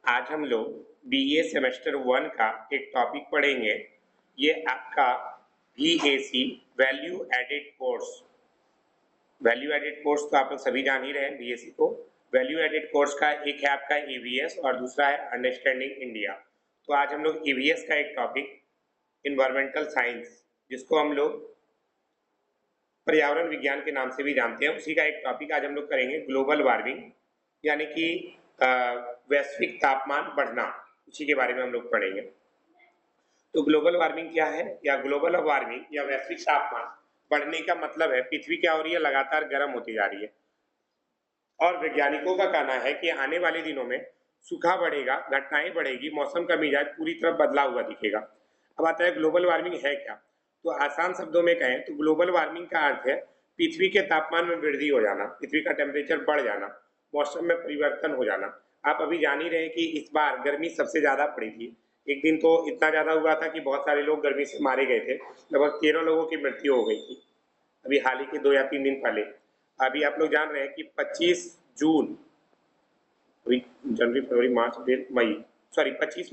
आज हम लोग बीए सेमेस्टर 1 का एक टॉपिक पढ़ेंगे। ये आपका BAC value added course. Value added course तो आप लोग सभी जान ही रहे हैं बीएसी को। वैल्यू एडेड कोर्स का एक है आपका ईवीएस और दूसरा है अंडरस्टैंडिंग इंडिया। तो आज हम लोग ईवीएस का एक टॉपिक इन्वायरमेंटल साइंस, जिसको हम लोग पर्यावरण विज्ञान के नाम से भी जानते हैं, उसी का एक टॉपिक आज हम लोग करेंगे, ग्लोबल वार्मिंग, यानी कि वैश्विक तापमान बढ़ना, उसी के बारे में हम लोग पढ़ेंगे। तो ग्लोबल वार्मिंग क्या है, या ग्लोबल वार्मिंग या वैश्विक तापमान बढ़ने का मतलब है पृथ्वी क्या हो रही है, लगातार गर्म होती जा रही है। और वैज्ञानिकों का कहना है कि आने वाले दिनों में सूखा बढ़ेगा, घटनाएं बढ़ेगी, मौसम का मिजाज पूरी तरह बदला हुआ दिखेगा। अब आता है ग्लोबल वार्मिंग है क्या। तो आसान शब्दों में कहें तो ग्लोबल वार्मिंग का अर्थ है पृथ्वी के तापमान में वृद्धि हो जाना, पृथ्वी का टेम्परेचर बढ़ जाना, मौसम में परिवर्तन हो जाना। आप अभी जान ही रहे कि इस बार गर्मी सबसे ज्यादा पड़ी थी। एक दिन तो इतना ज्यादा हुआ था कि बहुत सारे लोग गर्मी से मारे गए थे, लगभग 13 लोगों की मृत्यु हो गई थी अभी हाल ही के 2 या 3 दिन पहले। अभी आप लोग जान रहे हैं कि 25 जून, अभी जनवरी फरवरी मार्च अप्रैल मई, सॉरी 25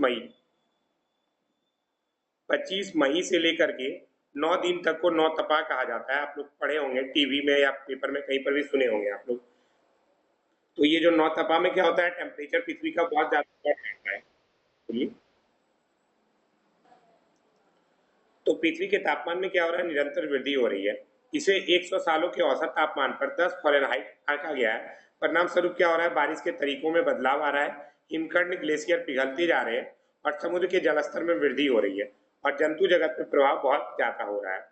मई से लेकर के 9 दिन तक को 9 तपा कहा जाता है। आप लोग पढ़े होंगे टीवी में या पेपर में, कहीं पर भी सुने होंगे आप लोग। तो ये जो 9 तपा में क्या होता है, टेम्परेचर पृथ्वी का बहुत ज्यादा बढ़ जाता है। बोलिए। तो पृथ्वी के तापमान में क्या हो रहा है, निरंतर वृद्धि हो रही है। इसे 100 सालों के औसत तापमान पर 10 फ़ारेनहाइट आंका गया है। परिणाम स्वरूप क्या हो रहा है, बारिश के तरीकों में बदलाव आ रहा है, हिमखंड ग्लेशियर पिघलते जा रहे हैं और समुद्र के जलस्तर में वृद्धि हो रही है और जंतु जगत में प्रभाव बहुत ज्यादा हो रहा है।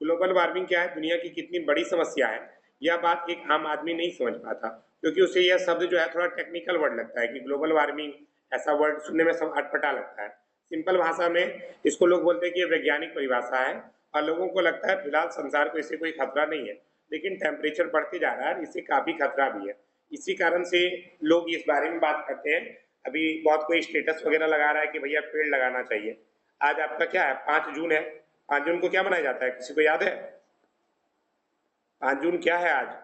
ग्लोबल वार्मिंग क्या है, दुनिया की कितनी बड़ी समस्या है, यह बात एक आम आदमी नहीं समझ पाता, क्योंकि उसे यह शब्द जो है थोड़ा टेक्निकल वर्ड लगता है कि ग्लोबल वार्मिंग, ऐसा वर्ड सुनने में सब अटपटा लगता है। सिंपल भाषा में इसको लोग बोलते हैं कि ये वैज्ञानिक परिभाषा है और लोगों को लगता है फिलहाल संसार को इससे कोई खतरा नहीं है, लेकिन टेम्परेचर बढ़ते जा रहा है, इससे काफी खतरा भी है। इसी कारण से लोग इस बारे में बात करते हैं। अभी बहुत कोई स्टेटस वगैरह लगा रहा है कि भैया पेड़ लगाना चाहिए। आज आपका क्या है, 5 जून है। 5 जून को क्या मनाया जाता है, किसी को याद है? 5 जून क्या है आज?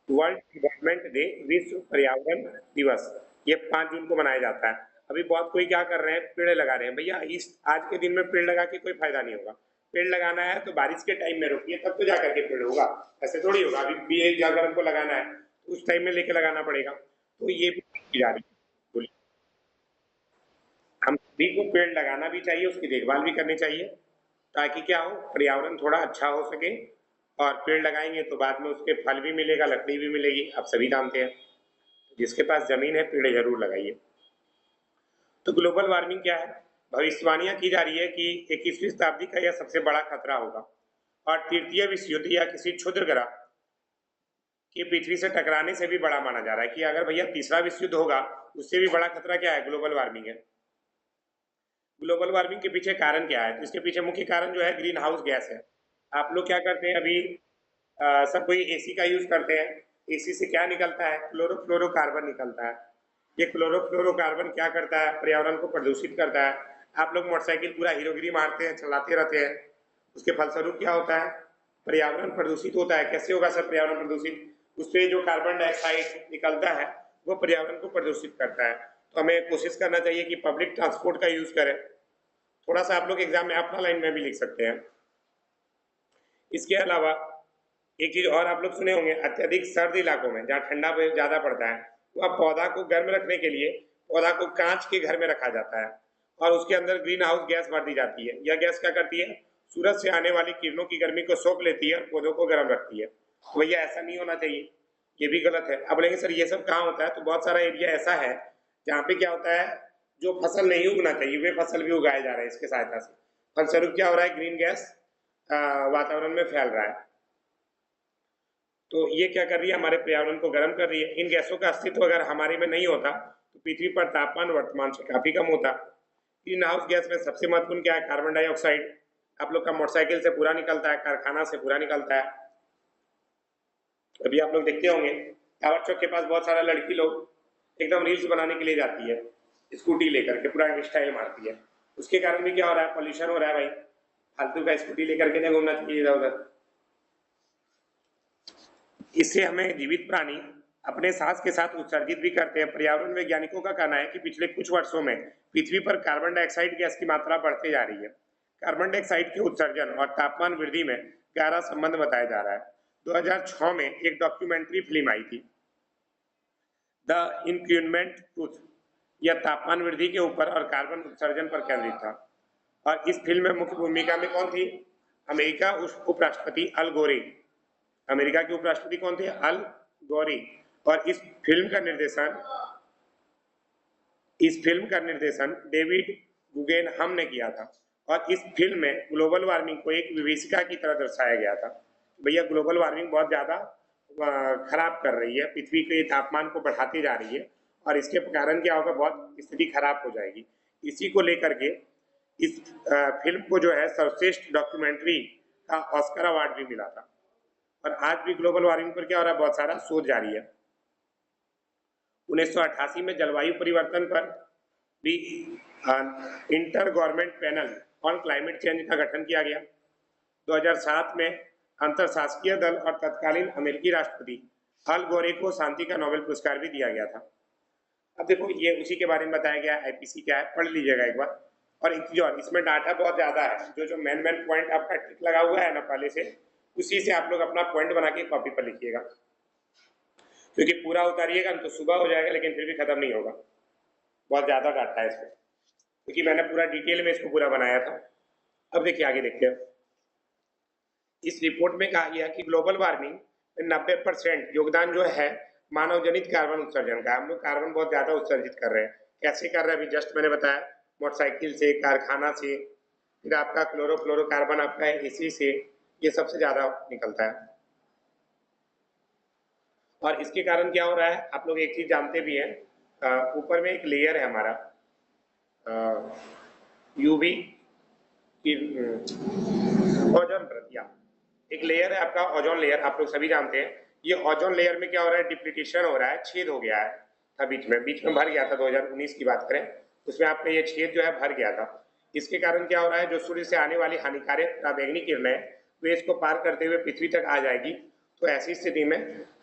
वर्ल्ड इन्वायरमेंट डे, विश्व पर्यावरण दिवस। ये 5 जून को मनाया जाता है। अभी बहुत कोई क्या कर रहे हैं, पेड़ लगा रहे हैं। भैया इस आज के दिन में पेड़ लगा के कोई फायदा नहीं होगा। पेड़ लगाना है तो बारिश के टाइम में रोकिए, तब तो जाकर के पेड़ होगा। ऐसे थोड़ी होगा अभी भी एक अगर हमको लगाना है तो उस टाइम में लेके लगाना पड़ेगा। तो ये भी की जा रही है। बोलिए। हम सभी को पेड़ लगाना भी चाहिए, उसकी देखभाल भी करनी चाहिए, ताकि क्या हो, पर्यावरण थोड़ा अच्छा हो सके। और पेड़ लगाएंगे तो बाद में उसके फल भी मिलेगा, लकड़ी भी मिलेगी, आप सभी जानते हैं। जिसके पास जमीन है पेड़ जरूर लगाइए। तो ग्लोबल वार्मिंग क्या है, भविष्यवाणियां की जा रही है कि 21वीं शताब्दी का यह सबसे बड़ा खतरा होगा और तृतीय विश्व युद्ध या किसी क्षुद्र ग्रह के पृथ्वी से टकराने से भी बड़ा माना जा रहा है। कि अगर भैया तीसरा विश्व युद्ध होगा, उससे भी बड़ा खतरा क्या है, ग्लोबल वार्मिंग है। ग्लोबल वार्मिंग के पीछे कारण क्या है, तो इसके पीछे मुख्य कारण जो है ग्रीन हाउस गैस है। आप लोग क्या करते हैं अभी, सब कोई एसी का यूज करते हैं। एसी से क्या निकलता है, क्लोरोफ्लोरोकार्बन निकलता है। ये क्लोरोफ्लोरोकार्बन क्या करता है, पर्यावरण को प्रदूषित करता है। आप लोग मोटरसाइकिल पूरा हीरोगिरी मारते हैं, चलाते रहते हैं, उसके फलस्वरूप क्या होता है, पर्यावरण प्रदूषित होता है। कैसे होगा सर पर्यावरण प्रदूषित, उससे जो कार्बन डाइऑक्साइड निकलता है वो पर्यावरण को प्रदूषित करता है। तो हमें कोशिश करना चाहिए कि पब्लिक ट्रांसपोर्ट का यूज करें। थोड़ा सा आप लोग एग्जाम में अपना लाइन में भी लिख सकते हैं। इसके अलावा एक चीज और आप लोग सुने होंगे, अत्यधिक सर्द इलाकों में जहाँ ठंडा ज्यादा पड़ता है, वह पौधा को गर्म रखने के लिए पौधा को कांच के घर में रखा जाता है और उसके अंदर ग्रीन हाउस गैस भर दी जाती है। यह गैस क्या करती है, सूरज से आने वाली किरणों की गर्मी को सोख लेती है और पौधों को गर्म रखती है। तो भैया ऐसा नहीं होना चाहिए, ये भी गलत है। अब बोलेंगे सर ये सब कहाँ होता है, तो बहुत सारा एरिया ऐसा है जहाँ पे क्या होता है, जो फसल नहीं उगना चाहिए वे फसल भी उगाए जा रहे हैं इसके सहायता से। फलस्वरूप क्या हो रहा है, ग्रीन गैस वातावरण में फैल रहा है। तो ये क्या कर रही है, हमारे पर्यावरण को गर्म कर रही है। इन गैसों का अस्तित्व अगर हमारे में नहीं होता तो पृथ्वी पर तापमान वर्तमान से काफी कम होता। ग्रीन हाउस गैस में सबसे महत्वपूर्ण क्या है, कार्बन डाइऑक्साइड। आप लोग का मोटरसाइकिल से पूरा निकलता है, कारखाना से पूरा निकलता है। अभी आप लोग देखते होंगे टावर चौक के पास बहुत सारा लड़की लोग एकदम रील्स बनाने के लिए जाती है, स्कूटी लेकर के पूरा स्टाइल मारती है। उसके कारण भी क्या हो रहा है, पॉल्यूशन हो रहा है भाई। फालतू का स्कूटी लेकर के नहीं घूमना चाहिए इधर उधर। इससे हमें जीवित प्राणी अपने सांस के साथ उत्सर्जित भी करते हैं। पर्यावरण वैज्ञानिकों का कहना है कि पिछले कुछ वर्षों में पृथ्वी पर कार्बन डाइऑक्साइड गैस की मात्रा बढ़ते जा रही है। कार्बन डाइऑक्साइड के उत्सर्जन और तापमान वृद्धि में गहरा संबंध बताया जा रहा है। 2006 में एक डॉक्यूमेंट्री फिल्म आई थी, द इनक्यूमेंट ट्रूथ। यह तापमान वृद्धि के ऊपर और कार्बन उत्सर्जन पर केंद्रित था। और इस फिल्म में मुख्य भूमिका में कौन थी? अमेरिका उपराष्ट्रपति अल गोरे। अमेरिका के उपराष्ट्रपति कौन थे? अल गोरे। और इस फिल्म का निर्देशन डेविड गुगेनहाम ने किया था। और इस फिल्म में ग्लोबल वार्मिंग को एक विभीषिका की तरह दर्शाया गया था। भैया ग्लोबल वार्मिंग बहुत ज्यादा खराब कर रही है, पृथ्वी के तापमान को बढ़ाती जा रही है और इसके कारण क्या होगा, बहुत स्थिति खराब हो जाएगी। इसी को लेकर के इस फिल्म को जो है सर्वश्रेष्ठ डॉक्यूमेंट्री का ऑस्कर अवार्ड भी मिला था। और आज भी ग्लोबल वार्मिंग पर क्या हो रहा है, बहुत सारा शोध जारी है। 1988 में जलवायु परिवर्तन पर भी inter government panel on climate change का गठन किया गया। 2007 में अंतरशासकीय दल और तत्कालीन अमेरिकी राष्ट्रपति अल गोरे को शांति का नोबेल पुरस्कार भी दिया गया था। अब देखो ये उसी के बारे में बताया गया। आईपीसी क्या है पढ़ लीजिएगा एक बार। और एक चीज और, इसमें डाटा बहुत ज्यादा है। जो मेन पॉइंट आपका टिक लगा हुआ है ना पहले से, उसी से आप लोग अपना पॉइंट बना के कॉपी पर लिखिएगा, क्योंकि पूरा उतारिएगा तो सुबह हो जाएगा लेकिन फिर भी खत्म नहीं होगा। बहुत ज्यादा डाटा है इसमें, क्योंकि मैंने पूरा डिटेल में इसको पूरा बनाया था। अब देखिए आगे देखते हैं। इस रिपोर्ट में कहा गया कि ग्लोबल वार्मिंग में 90% योगदान जो है मानव जनित कार्बन उत्सर्जन का। हम लोग कार्बन बहुत ज्यादा उत्सर्जित कर रहे हैं। कैसे कर रहे हैं? अभी जस्ट मैंने बताया, मोटरसाइकिल से, कारखाना से, फिर आपका क्लोरोफ्लोरोकार्बन आपका एसी से, ये सबसे ज्यादा निकलता है। और इसके कारण क्या हो रहा है, आप लोग एक चीज जानते भी हैं, ऊपर में एक लेयर है हमारा यूवी की ओजोन परत, एक लेयर है आपका ओजोन लेयर, आप लोग सभी जानते हैं। ये ओजोन लेयर में क्या हो रहा है, डिप्लीटेशन हो रहा है, छेद हो गया है। था बीच में भर गया था। 2019 की बात करें उसमें आपका ये छेद जो है भर गया था। इसके कारण क्या हो रहा है, जो सूर्य से आने वाली हानिकारक पराबैंगनी किरणें वे इसको पार करते हुए पृथ्वी तक आ जाएगी। तो ऐसी स्थिति में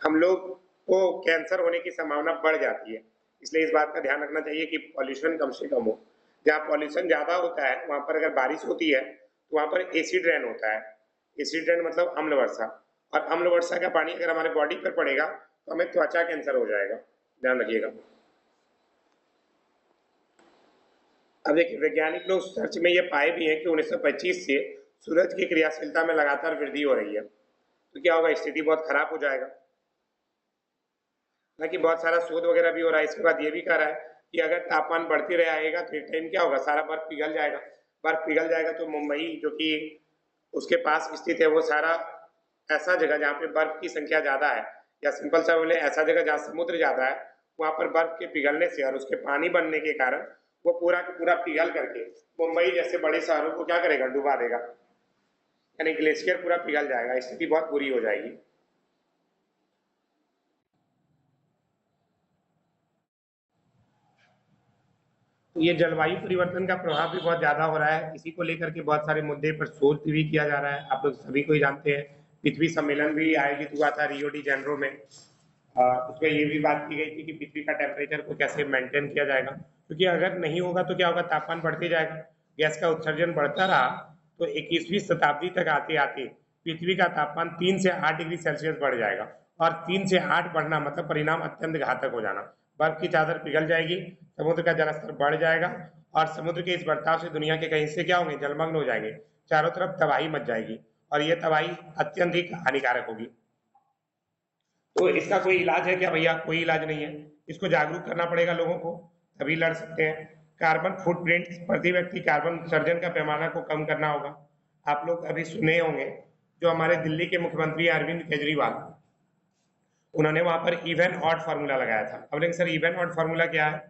हम लोग को कैंसर होने की संभावना बढ़ जाती है। इसलिए इस बात का ध्यान रखना चाहिए कि पॉल्यूशन कम से कम हो। जहाँ पॉल्यूशन ज्यादा होता है वहां पर अगर बारिश होती है तो वहां पर एसिड रेन होता है। एसिड रेन मतलब अम्ल वर्षा। और अम्ल वर्षा का पानी अगर हमारे बॉडी पर पड़ेगा तो हमें त्वचा कैंसर हो जाएगा, ध्यान रखिएगा। अब देखिए वैज्ञानिक लोग सर्च में ये पाए भी हैं कि 1925 से सूरज की क्रियाशीलता में लगातार वृद्धि हो रही है। तो क्या होगा, स्थिति बहुत खराब हो जाएगा। हालांकि बहुत सारा शोध वगैरह भी हो रहा है। इसके बाद ये भी कह रहा है कि अगर तापमान बढ़ते रहेगा तो एक टाइम क्या होगा, सारा बर्फ पिघल जाएगा। बर्फ पिघल जाएगा तो मुंबई जो कि उसके पास स्थित है वो सारा ऐसा जगह जहाँ पे बर्फ की संख्या ज्यादा है, या सिंपल सा बोले ऐसा जगह जहाँ समुद्र ज्यादा है, वहां पर बर्फ के पिघलने से और उसके पानी बनने के कारण वो पूरा का पूरा पिघल करके मुंबई जैसे बड़े शहरों को क्या करेगा, डुबा देगा। यानी ग्लेशियर पूरा पिघल जाएगा, स्थिति बहुत बुरी हो जाएगी। तो ये जलवायु परिवर्तन का प्रभाव भी बहुत ज्यादा हो रहा है। इसी को लेकर के बहुत सारे मुद्दे पर शोध भी किया जा रहा है। आप लोग सभी को ही जानते हैं, पृथ्वी सम्मेलन भी आयोजित हुआ था रियो डी जेनेरो में। उसमें ये भी बात की गई थी कि पृथ्वी का टेम्परेचर को कैसे मेंटेन किया जाएगा, क्योंकि अगर नहीं होगा तो क्या होगा, तापमान बढ़ते जाएगा, गैस का उत्सर्जन बढ़ता रहा तो 21वीं शताब्दी तक आते आते पृथ्वी का तापमान 3 से 8 डिग्री सेल्सियस बढ़ जाएगा। और 3 से 8 बढ़ना मतलब परिणाम अत्यंत घातक हो जाना। बर्फ की चादर पिघल जाएगी, समुद्र का जलस्तर बढ़ जाएगा और समुद्र के इस बढ़ताव से दुनिया के कई हिस्से क्या होंगे, जलमग्न हो जाएंगे। चारों तरफ तबाही मच जाएगी और यह तबाही अत्यंत हानिकारक होगी। तो इसका कोई इलाज है क्या? भैया कोई इलाज नहीं है। इसको जागरूक करना पड़ेगा लोगों को, तभी लड़ सकते हैं। कार्बन फुटप्रिंट, प्रति व्यक्ति कार्बन उत्सर्जन का पैमाना को कम करना होगा। आप लोग अभी सुने होंगे जो हमारे दिल्ली के मुख्यमंत्री अरविंद केजरीवाल, उन्होंने वहां पर इवन ऑड फार्मूला लगाया था। अब देखिए सर इवन ऑड फार्मूला क्या है,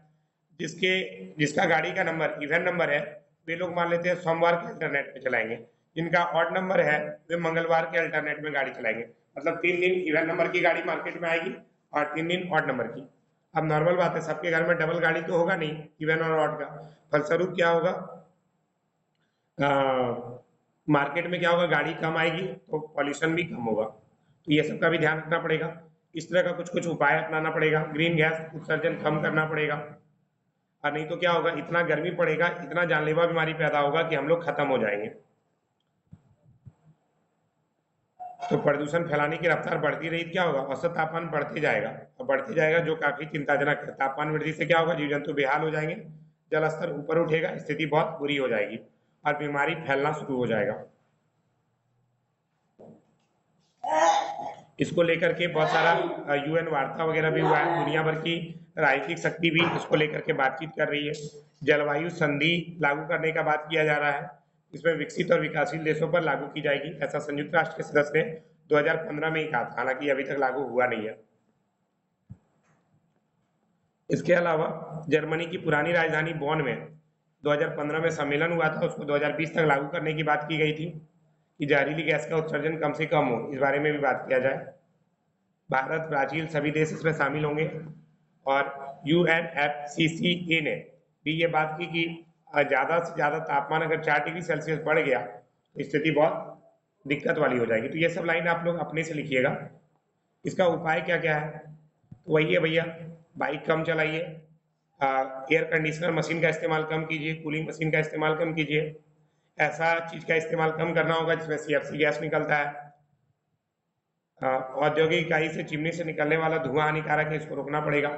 जिसका गाड़ी का नंबर इवन नंबर है वे लोग मान लेते हैं सोमवार के अल्टरनेट पे चलाएंगे, जिनका ऑड नंबर है वे मंगलवार के अल्टरनेट में गाड़ी चलाएंगे। मतलब 3 दिन इवन नंबर की गाड़ी मार्केट में आएगी और 3 दिन ऑड नंबर की। अब नॉर्मल बात है, सबके घर में डबल गाड़ी तो होगा नहीं इवन और ऑड का। फलस्वरूप क्या होगा, मार्केट में क्या होगा, गाड़ी कम आएगी तो पॉल्यूशन भी कम होगा। तो ये सब का भी ध्यान रखना पड़ेगा। इस तरह का कुछ कुछ उपाय अपनाना पड़ेगा, ग्रीन गैस उत्सर्जन कम करना पड़ेगा, और नहीं तो क्या होगा, इतना गर्मी पड़ेगा, इतना जानलेवा बीमारी पैदा होगा कि हम लोग खत्म हो जाएंगे। तो प्रदूषण फैलाने की रफ्तार बढ़ती रही क्या होगा, औसत तापमान बढ़ते जाएगा, और बढ़ते जाएगा, जो काफी चिंताजनक है। तापमान वृद्धि से क्या होगा, जीव जंतु बेहाल हो जाएंगे, जल स्तर ऊपर उठेगा, स्थिति बहुत बुरी हो जाएगी और बीमारी फैलना शुरू हो जाएगा। इसको लेकर के बहुत सारा यूएन वार्ता वगैरह भी हुआ है, दुनिया भर की राजनीतिक शक्ति भी इसको लेकर के बातचीत कर रही है। जलवायु संधि लागू करने का बात किया जा रहा है, इसमें विकसित और विकासशील देशों पर लागू की जाएगी, ऐसा संयुक्त राष्ट्र के सदस्य ने 2015 में ही कहा था, हालांकि अभी तक लागू हुआ नहीं है। इसके अलावा जर्मनी की पुरानी राजधानी बॉन में 2015 में सम्मेलन हुआ था, उसको 2020 तक लागू करने की बात की गई थी कि जहरीली गैस का उत्सर्जन कम से कम हो, इस बारे में भी बात किया जाए। भारत, ब्राजील सभी देश इसमें शामिल होंगे, और UNFCCC ने भी ये बात की कि ज़्यादा से ज़्यादा तापमान अगर 4 डिग्री सेल्सियस बढ़ गया तो स्थिति बहुत दिक्कत वाली हो जाएगी। तो ये सब लाइन आप लोग अपने से लिखिएगा। इसका उपाय क्या क्या है, तो वही है भैया, बाइक कम चलाइए, एयर कंडीशनर मशीन का इस्तेमाल कम कीजिए, कूलिंग मशीन का इस्तेमाल कम कीजिए, ऐसा चीज़ का इस्तेमाल कम करना होगा जिसमें CFC गैस निकलता है। औद्योगिक इकाई से चिमनी से निकलने वाला धुआं हानिकारक है, इसको रोकना पड़ेगा।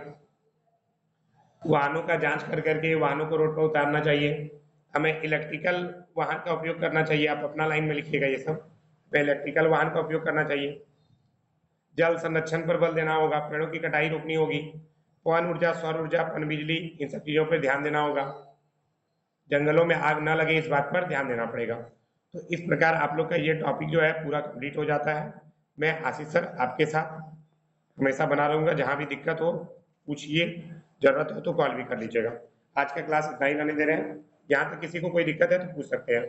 वाहनों का जांच कर करके वाहनों को रोड पर उतारना चाहिए। हमें इलेक्ट्रिकल वाहन का उपयोग करना चाहिए, आप अपना लाइन में लिखिएगा ये सब, इलेक्ट्रिकल वाहन का उपयोग करना चाहिए। जल संरक्षण पर बल देना होगा, पेड़ों की कटाई रोकनी होगी, पवन ऊर्जा, सौर ऊर्जा, पनबिजली, इन सब चीज़ों पर ध्यान देना होगा। जंगलों में आग न लगे, इस बात पर ध्यान देना पड़ेगा। तो इस प्रकार आप लोग का ये टॉपिक जो है पूरा कंप्लीट हो जाता है। मैं आशीष सर आपके साथ हमेशा बना रहूँगा, जहाँ भी दिक्कत हो पूछिए, जरूरत हो तो कॉल भी कर लीजिएगा। आज का क्लास इतना ही रहने दे रहे हैं, यहाँ तक किसी को कोई दिक्कत है तो पूछ सकते हैं।